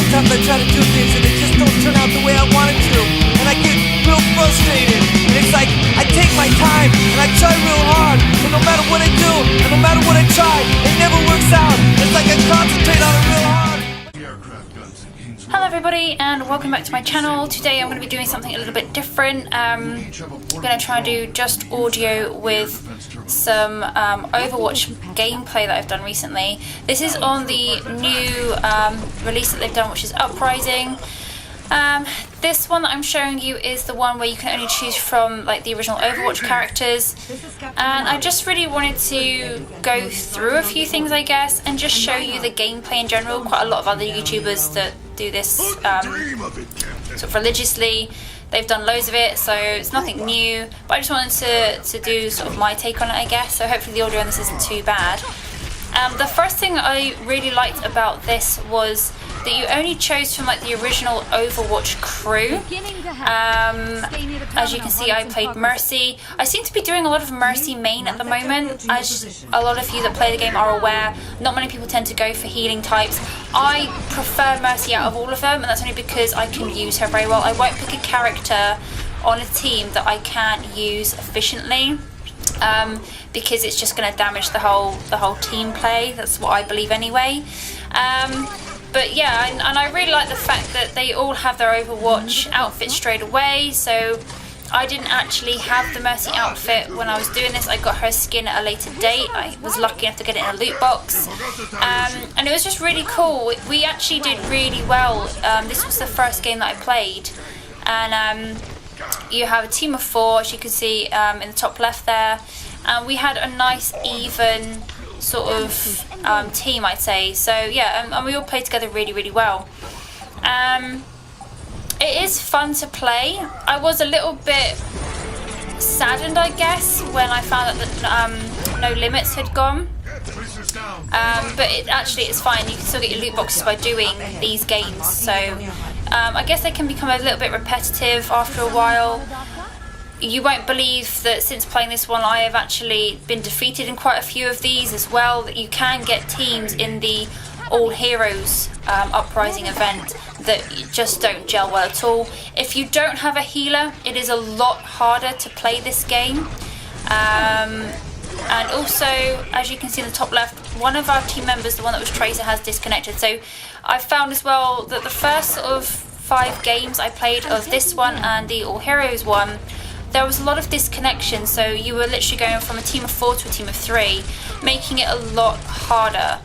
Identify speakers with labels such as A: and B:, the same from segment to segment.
A: sometimes I try to do things and they just don't turn out the way I want it to, and I get real frustrated. And it's like I take my time and I try real hard, but no matter what I do and no matter what I try, it never works out. It's like I concentrate on it real hard.
B: Hello everybody and welcome back to my channel. Today I'm going to be doing something a little bit different. I'm going to try and do just audio with some Overwatch gameplay that I've done recently. This is on the new release that they've done, which is Uprising. This one that I'm showing you is the one where you can only choose from like the original Overwatch characters, and I just really wanted to go through a few things, I guess, and just show you the gameplay in general. Quite a lot of other YouTubers that do this sort of religiously, they've done loads of it, so it's nothing new, but I just wanted to do sort of my take on it, I guess, so hopefully the audio on this isn't too bad. The first thing I really liked about this was that you only chose from like the original Overwatch crew. As you can see, I played Mercy. I seem to be doing a lot of Mercy main at the moment. As a lot of you that play the game are aware, not many people tend to go for healing types. I prefer Mercy out of all of them, and that's only because I can use her very well. I won't pick a character on a team that I can't use efficiently. Because it's just going to damage the whole team play. That's what I believe anyway. But yeah, and I really like the fact that they all have their Overwatch outfit straight away. So I didn't actually have the Mercy outfit when I was doing this. I got her skin at a later date. I was lucky enough to get it in a loot box, and it was just really cool. We actually did really well. This was the first game that I played, and you have a team of 4, as you can see in the top left there, and we had a nice even sort of team, I'd say. So yeah, and we all played together really, really well. It is fun to play. I was a little bit saddened, I guess, when I found out that No Limits had gone. But it's fine. You can still get your loot boxes by doing these games. So I guess they can become a little bit repetitive after a while. You won't believe that since playing this one, I have actually been defeated in quite a few of these as well. That you can get teams in the All Heroes Uprising event that just don't gel well at all. If you don't have a healer, it is a lot harder to play this game. And also, as you can see in the top left, one of our team members, the one that was Tracer, has disconnected. So I found as well that the first sort of 5 games I played of this one and the All Heroes one, there was a lot of disconnection. So you were literally going from a team of 4 to a team of 3, making it a lot harder.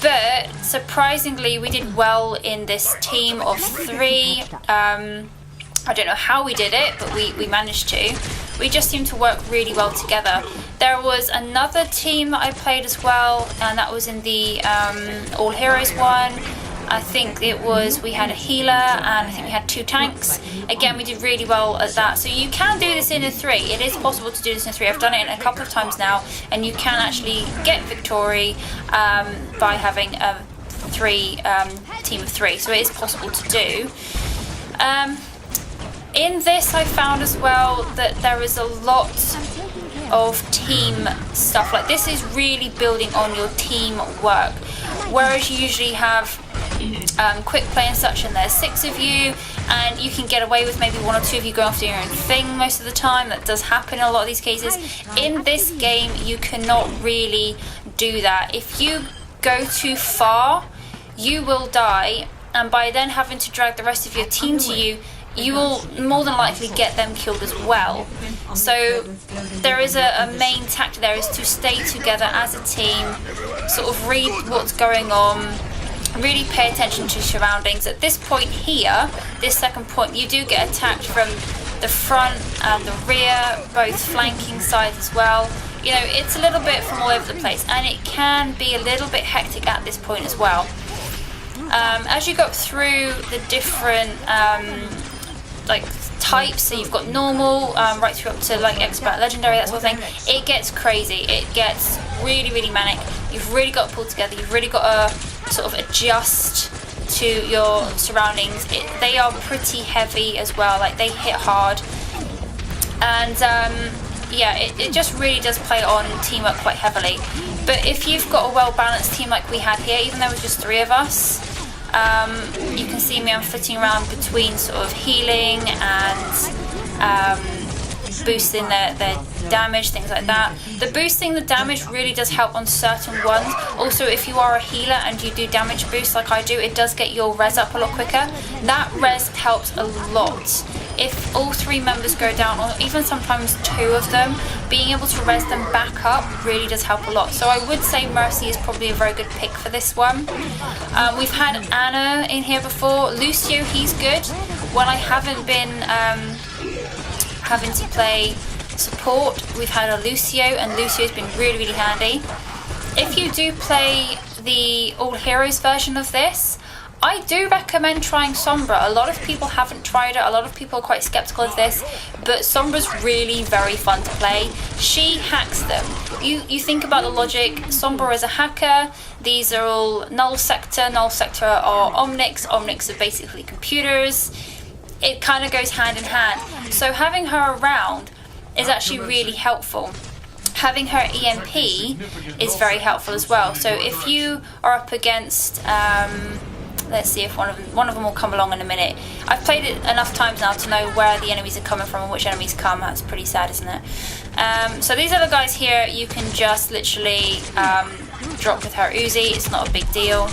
B: But surprisingly, we did well in this team of 3. I don't know how we did it, but we managed to. We just seemed to work really well together. There was another team that I played as well, and that was in the All Heroes one. I think we had a healer, and I think we had 2 tanks. Again, we did really well at that. So you can do this in a 3. It is possible to do this in a 3. I've done it a couple of times now, and you can actually get victory by having a 3 team of 3. So it is possible to do. In this, I found as well that there is a lot of team stuff. Like, this is really building on your team work, whereas you usually have quick play and such, and there's 6 of you, and you can get away with maybe 1 or 2 of you going after your own thing most of the time. That does happen in a lot of these cases. In this game, you cannot really do that. If you go too far, you will die, and by then having to drag the rest of your team to you, you will more than likely get them killed as well. So there is a main tactic there, is to stay together as a team, sort of read what's going on, really pay attention to surroundings. At this point here, this second point, you do get attacked from the front and the rear, both flanking sides as well. You know, it's a little bit from all over the place, and it can be a little bit hectic at this point as well. As you go through the different like types, so you've got normal, right through up to like expert, legendary, that sort of thing, it gets crazy. It gets really, really manic. You've really got to pull together. You've really got to sort of adjust to your surroundings. They are pretty heavy as well. Like, they hit hard, and yeah, it just really does play on teamwork quite heavily. But if you've got a well-balanced team like we had here, even though it was just 3 of us, You can see me, I'm flitting around between sort of healing and boosting their damage, things like that. The boosting the damage really does help on certain ones. Also, if you are a healer and you do damage boost like I do, it does get your res up a lot quicker. That res helps a lot. If all 3 members go down, or even sometimes 2 of them, being able to res them back up really does help a lot. So I would say Mercy is probably a very good pick for this one. We've had Anna in here before. Lucio, he's good. When I haven't been having to play support, we've had a Lucio, and Lucio's been really, really handy. If you do play the All Heroes version of this, I do recommend trying Sombra. A lot of people haven't tried it, a lot of people are quite skeptical of this, but Sombra's really very fun to play. She hacks them. You think about the logic, Sombra is a hacker, these are all Null Sector are Omnics are basically computers. It kind of goes hand in hand. So having her around is actually really helpful. Having her EMP is very helpful as well. So if you are up against, let's see if one of them will come along in a minute. I've played it enough times now to know where the enemies are coming from and which enemies come. That's pretty sad, isn't it? So these other guys here, you can just literally drop with her Uzi. It's not a big deal.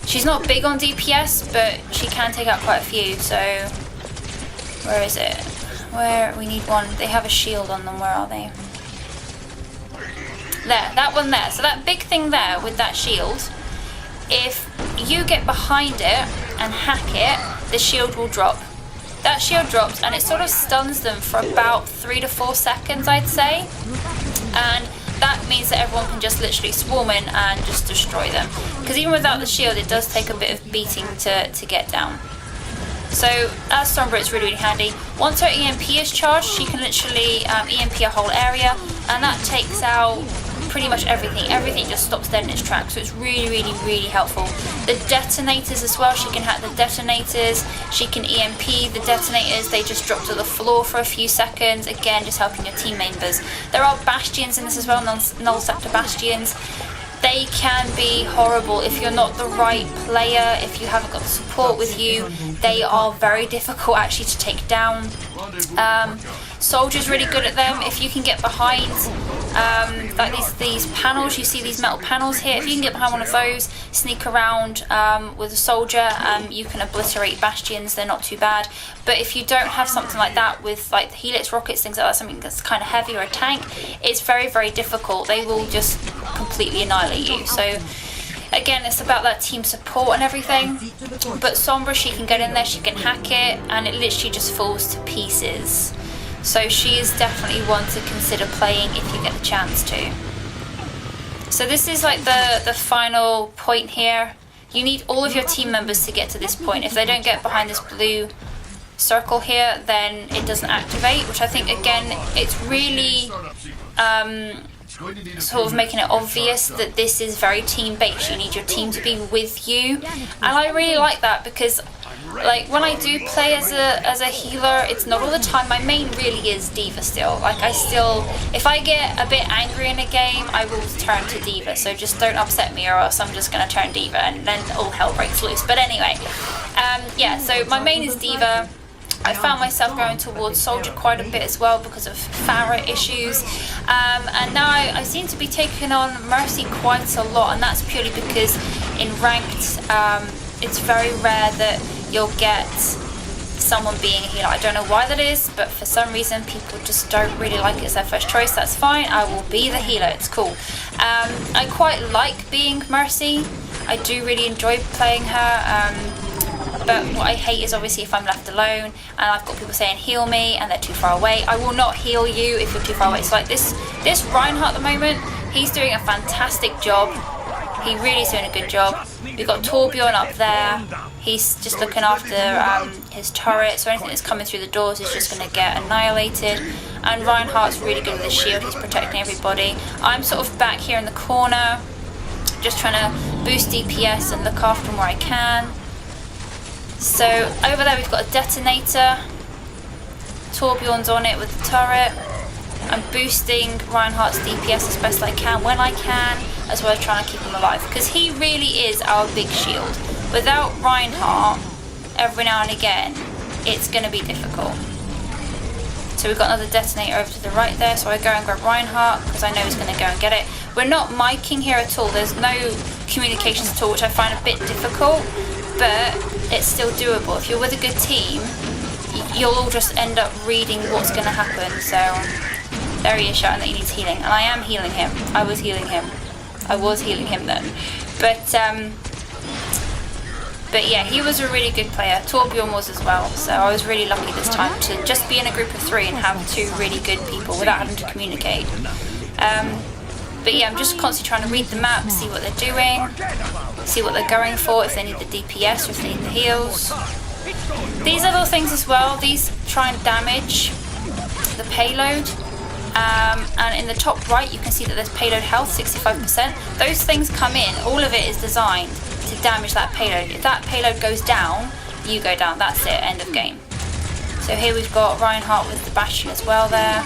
B: She's not big on DPS, but she can take out quite a few. So where is it? Where we need one. They have a shield on them. Where are they? There, that one there. So that big thing there with that shield, if you get behind it and hack it, the shield will drop. That shield drops and it sort of stuns them for about 3 to 4 seconds, I'd say. And that means that everyone can just literally swarm in and just destroy them. Because even without the shield, it does take a bit of beating to get down. So as Sombra, it's really, really handy. Once her EMP is charged, she can literally EMP a whole area, and that takes out pretty much everything. Everything just stops dead in its tracks, so it's really, really, really helpful. The detonators as well, she can hack the detonators, she can EMP the detonators, they just drop to the floor for a few seconds, again just helping your team members. There are bastions in this as well, null sector bastions. They can be horrible if you're not the right player, if you haven't got the support with you. They are very difficult actually to take down. Soldier's really good at them. If you can get behind like these panels, you see these metal panels here, if you can get behind one of those, sneak around with a soldier, you can obliterate bastions, they're not too bad. But if you don't have something like that with like the helix rockets, things like that, something that's kind of heavy, or a tank, it's very, very difficult. They will just completely annihilate you. So again, it's about that team support and everything. But Sombra, she can get in there, she can hack it, and it literally just falls to pieces. So she is definitely one to consider playing if you get the chance to. So this is like the final point here. You need all of your team members to get to this point. If they don't get behind this blue circle here, then it doesn't activate, which I think, again, it's really sort of making it obvious that this is very team-based. You need your team to be with you. And I really like that because, like, when I do play as a healer, it's not all the time. My main really is D.Va still. Like, if I get a bit angry in a game, I will turn to D.Va. So just don't upset me, or else I'm just going to turn D.Va and then all hell breaks loose. But anyway, yeah, so my main is D.Va. I found myself going towards Soldier quite a bit as well because of Farah issues, and now I seem to be taking on Mercy quite a lot, and that's purely because in ranked it's very rare that you'll get someone being a healer. I don't know why that is, but for some reason people just don't really like it as their first choice. That's fine, I will be the healer, it's cool. I quite like being Mercy. I do really enjoy playing her. But what I hate is obviously if I'm left alone and I've got people saying heal me and they're too far away. I will not heal you if you're too far away. So like this Reinhardt at the moment, he's doing a fantastic job. He really is doing a good job. We've got Torbjorn up there. He's just looking after his turret, so anything that's coming through the doors is just going to get annihilated. And Reinhardt's really good with his shield. He's protecting everybody. I'm sort of back here in the corner, just trying to boost DPS and look after them where I can. So over there we've got a detonator. Torbjorn's on it with the turret. I'm boosting Reinhardt's DPS as best I can when I can, as well as trying to keep him alive, because he really is our big shield. without Reinhardt, every now and again, it's going to be difficult. So we've got another detonator over to the right there, so I go and grab Reinhardt because I know he's going to go and get it. We're not miking here at all, there's no communications at all, which I find a bit difficult, but it's still doable. If you're with a good team, you'll all just end up reading what's going to happen. So there he is shouting that he needs healing, and I am healing him. I was healing him then. But yeah, he was a really good player. Torbjorn was as well, so I was really lucky this time to just be in a group of 3 and have 2 really good people without having to communicate. But yeah, I'm just constantly trying to read the map, see what they're doing, see what they're going for, if they need the DPS or if they need the heals. These little things as well, these try and damage the payload. And in the top right you can see that there's payload health, 65%. Those things come in, all of it is designed to damage that payload. If that payload goes down, you go down, that's it, end of game. So here we've got Reinhardt with the Bastion as well there.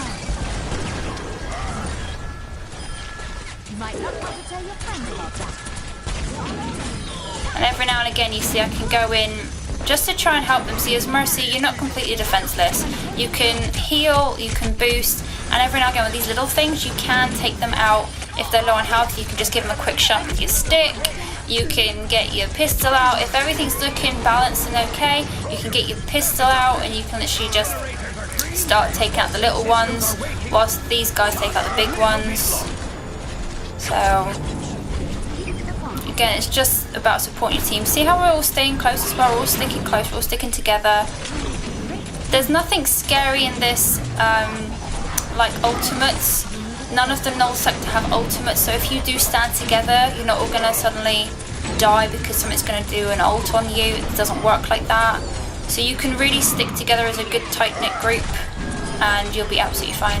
B: And every now and again you see I can go in just to try and help them. See, as Mercy, you're not completely defenseless. You can heal, you can boost, and every now and again with these little things you can take them out. If they're low on health, you can just give them a quick shot with your stick. You can get your pistol out. If everything's looking balanced and okay, you can get your pistol out and you can literally just start taking out the little ones whilst these guys take out the big ones. So again, it's just about supporting your team. See how we're all staying close as well? We're all sticking close, we're all sticking together. There's nothing scary in this, like ultimates. None of the null sector have ultimates, so if you do stand together, you're not all going to suddenly die because something's going to do an ult on you. It doesn't work like that. So you can really stick together as a good tight-knit group and you'll be absolutely fine.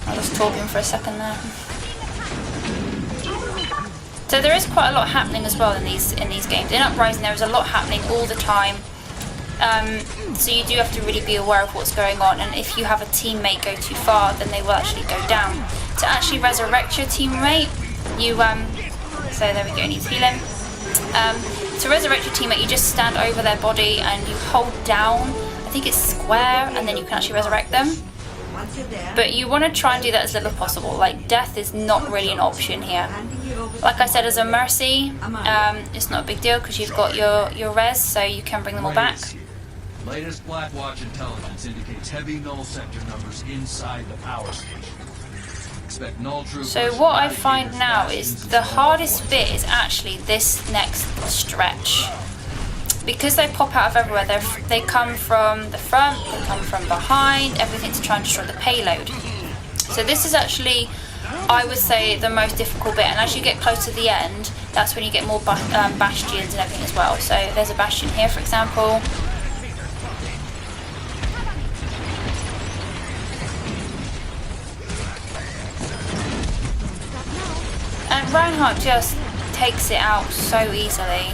B: I was talking for a second there. So there is quite a lot happening as well in these games. In Uprising there is a lot happening all the time. So you do have to really be aware of what's going on, and if you have a teammate go too far, then they will actually go down. To actually resurrect your teammate, you so there we go, needs healing. To resurrect your teammate, you just stand over their body and you hold down, I think it's square, and then you can actually resurrect them. But you want to try and do that as little as possible. Like, death is not really an option here. Like I said, as a Mercy, it's not a big deal because you've got your res, so you can bring them all back.
C: Latest Blackwatch intelligence indicates heavy null sector numbers inside the power station. Expect null troopers.
B: So what I find now is the hardest bit is actually this next stretch. Because they pop out of everywhere, they come from the front, they come from behind, everything to try and destroy the payload. So this is actually, I would say, the most difficult bit, and as you get close to the end, that's when you get more bastions and everything as well. So there's a bastion here, for example. And Reinhardt just takes it out so easily.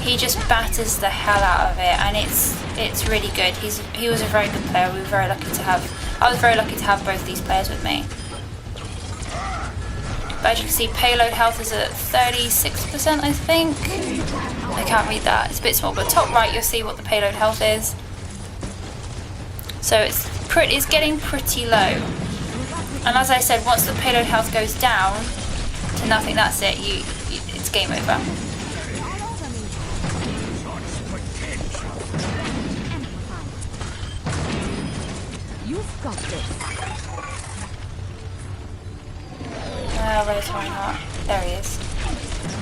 B: He just batters the hell out of it, and it's really good. He was a very good player. We were very lucky to have. I was very lucky to have both these players with me. But as you can see, payload health is at 36%, I think. I can't read that. It's a bit small, but top right you'll see what the payload health is. So it's getting pretty low. And as I said, once the payload health goes down to nothing, that's it. It's game over.
D: You've got this.
B: Where's Reinhardt? There he is.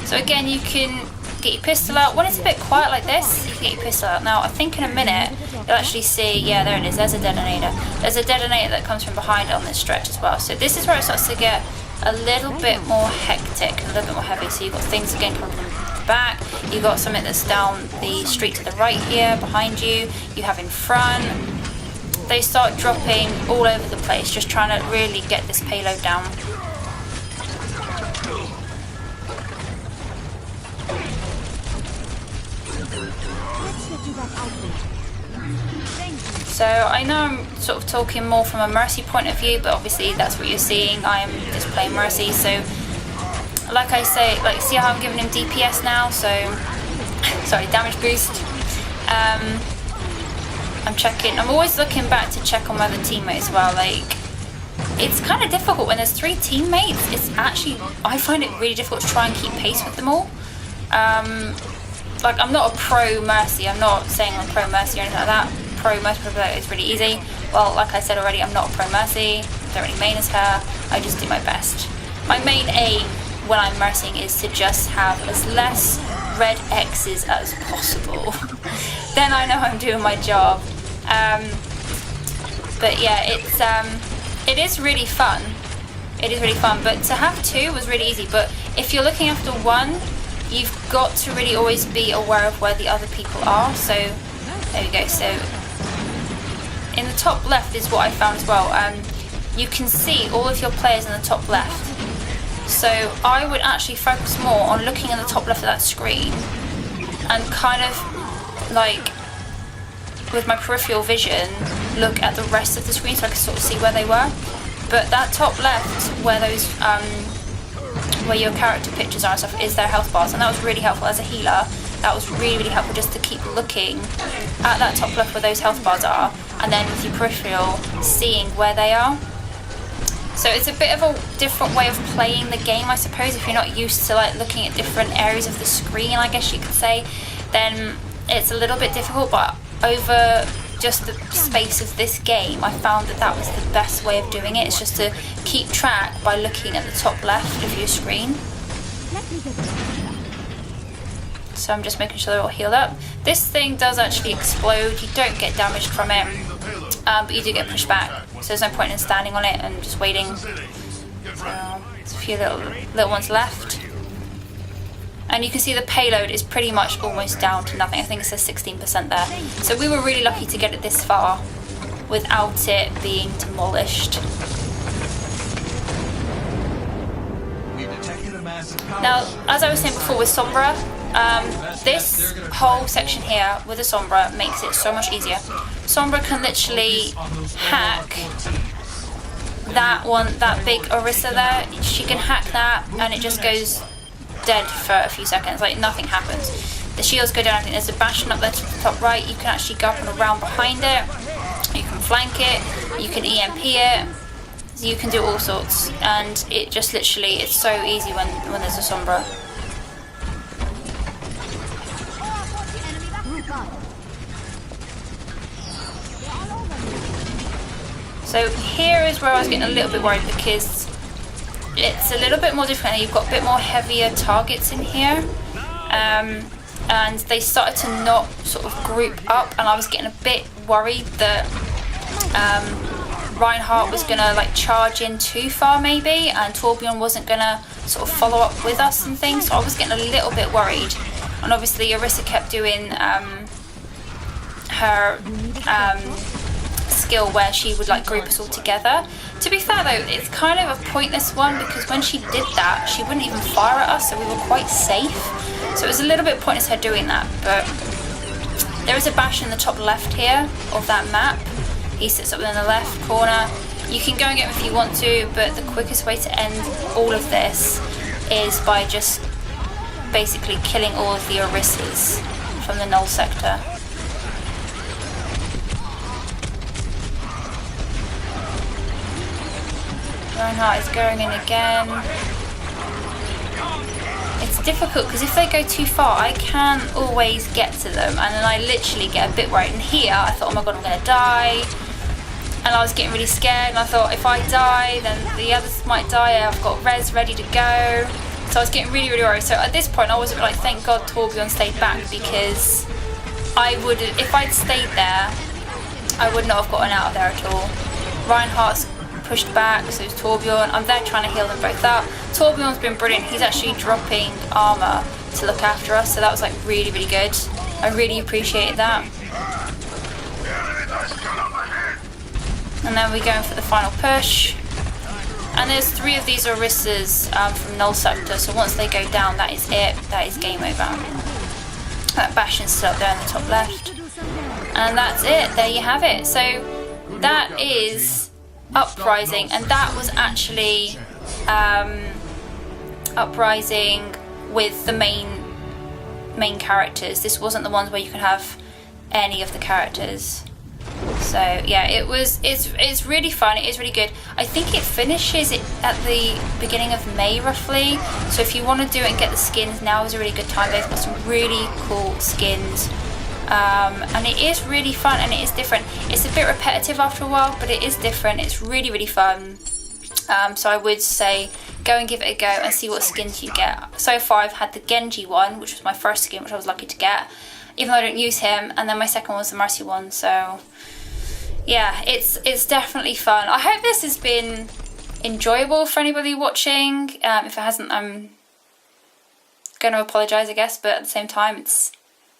B: So again, you can get your pistol out. When it's a bit quiet like this, you can get your pistol out. Now, I think in a minute, you'll actually see, yeah, there it is, there's a detonator. There's a detonator that comes from behind on this stretch as well. So this is where it starts to get a little bit more hectic, a little bit more heavy. So you've got things again coming from the back. You've got something that's down the street to the right here, behind you. You have in front. They start dropping all over the place, just trying to really get this payload down. So I know I'm sort of talking more from a Mercy point of view, but obviously that's what you're seeing. I am just playing Mercy, so like I say, like see how I'm giving him DPS now, so sorry, damage boost. I'm checking, I'm always looking back to check on my other teammates as well. Like, it's kind of difficult when there's 3 teammates. It's actually, I find it really difficult to try and keep pace with them all. Like, I'm not a pro Mercy. I'm not saying I'm pro Mercy or anything like that. Pro Mercy is really easy. Well, like I said already, I'm not a pro Mercy. Don't really main as her. I just do my best. My main aim when I'm Mercying is to just have as less red X's as possible. Then I know I'm doing my job. But yeah, it is really fun. It is really fun. But to have 2 was really easy. But if you're looking after 1, you've got to really always be aware of where the other people are. So there we go. So in the top left is what I found as well. You can see all of your players in the top left. So I would actually focus more on looking in the top left of that screen and kind of like with my peripheral vision look at the rest of the screen so I can sort of see where they were. But that top left where those where your character pictures are and stuff is their health bars, and that was really helpful as a healer. That was really, really helpful just to keep looking at that top left where those health bars are, and then with your peripheral seeing where they are. So it's a bit of a different way of playing the game, I suppose. If you're not used to like looking at different areas of the screen, I guess you could say, then it's a little bit difficult. But over just the space of this game, I found that that was the best way of doing it. It's just to keep track by looking at the top left of your screen. So I'm just making sure they're all healed up. This thing does actually explode. You don't get damaged from it, but you do get pushed back. So there's no point in standing on it and just waiting. So there's a few little ones left. And you can see the payload is pretty much almost down to nothing. I think it says 16% there. So we were really lucky to get it this far without it being demolished. Now, as I was saying before with Sombra, this whole section here with the Sombra makes it so much easier. Sombra can literally hack that big Orisa there. She can hack that and it just goes dead for a few seconds, like nothing happens. The shields go down. I think there's a bastion up there to the top right. You can actually go up and around behind it. You can flank it. You can EMP it. You can do all sorts, and it just literally, it's so easy when there's a Sombra. So here is where I was getting a little bit worried because it's a little bit more different. You've got a bit more heavier targets in here, and they started to not sort of group up, and I was getting a bit worried that Reinhardt was gonna like charge in too far maybe, and Torbjorn wasn't gonna sort of follow up with us and things. So I was getting a little bit worried, and obviously Orisa kept doing her skill where she would like group us all together. To be fair though, it's kind of a pointless one because when she did that, she wouldn't even fire at us, so we were quite safe. So it was a little bit pointless her doing that, but there is a bash in the top left here of that map. He sits up in the left corner. You can go and get him if you want to, but the quickest way to end all of this is by just basically killing all of the Orisas from the null sector. Reinhardt is going in again. It's difficult because if they go too far, I can't always get to them, and then I literally get a bit worried. And here, I thought, oh my god, I'm gonna die. And I was getting really scared, and I thought if I die, then the others might die. I've got res ready to go. So I was getting really, really worried. So at this point, I was like, thank God Torbjorn stayed back, because I would, if I'd stayed there, I would not have gotten out of there at all. Reinhardt's pushed back, so is Torbjorn. I'm there trying to heal them both up. Torbjorn's been brilliant. He's actually dropping armor to look after us, so that was like really, really good. I really appreciated that. And then we're going for the final push. And there's 3 of these Orisas from null sector, so once they go down, that is it. That is game over. That Bastion's still up there in the top left. And that's it. There you have it. So that is Uprising, and that was actually I Uprising with the main characters. This wasn't the ones where you can have any of the characters. So yeah, it's really fun. It is really good. I think it finishes it at the beginning of May roughly. So if you want to do it and get the skins, now is a really good time. They've got some really cool skins. And it is really fun and it is different. It's a bit repetitive after a while, but it is different. It's really, really fun. So I would say go and give it a go and see what skins you get. So far I've had the Genji one, which was my first skin, which I was lucky to get, even though I don't use him, and then my second one was the Mercy one. So yeah, it's definitely fun. I hope this has been enjoyable for anybody watching. If it hasn't, I'm going to apologise, I guess, but at the same time it's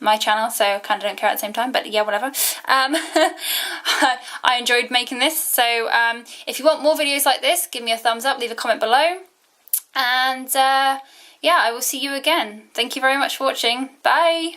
B: my channel, so I kind of don't care at the same time, but yeah, whatever. I enjoyed making this, so if you want more videos like this, give me a thumbs up, leave a comment below, and yeah, I will see you again. Thank you very much for watching. Bye!